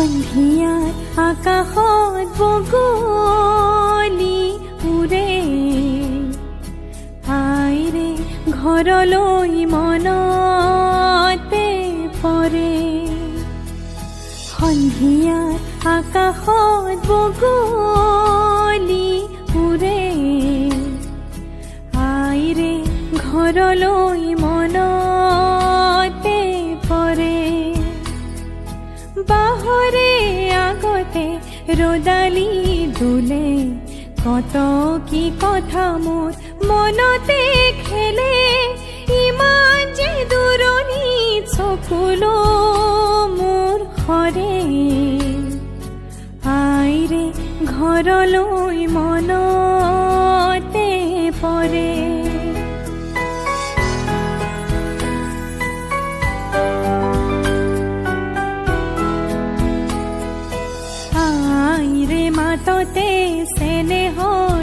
সন্ধিয়াৰ আকাশত বগলী উৰে আইৰে ঘৰলৈ মনতে পৰে সন্ধিয়াৰ আকাশত বগলী উৰে আইৰে ঘৰলৈ মনতে পৰে বাহৰে আগতে ৰদালি দোলে কত কি কথা মোৰ মনতে খেলে ইমান যে দূৰণি চকুলো মোৰ হৰে আইৰে ঘৰলৈ মনতে পৰে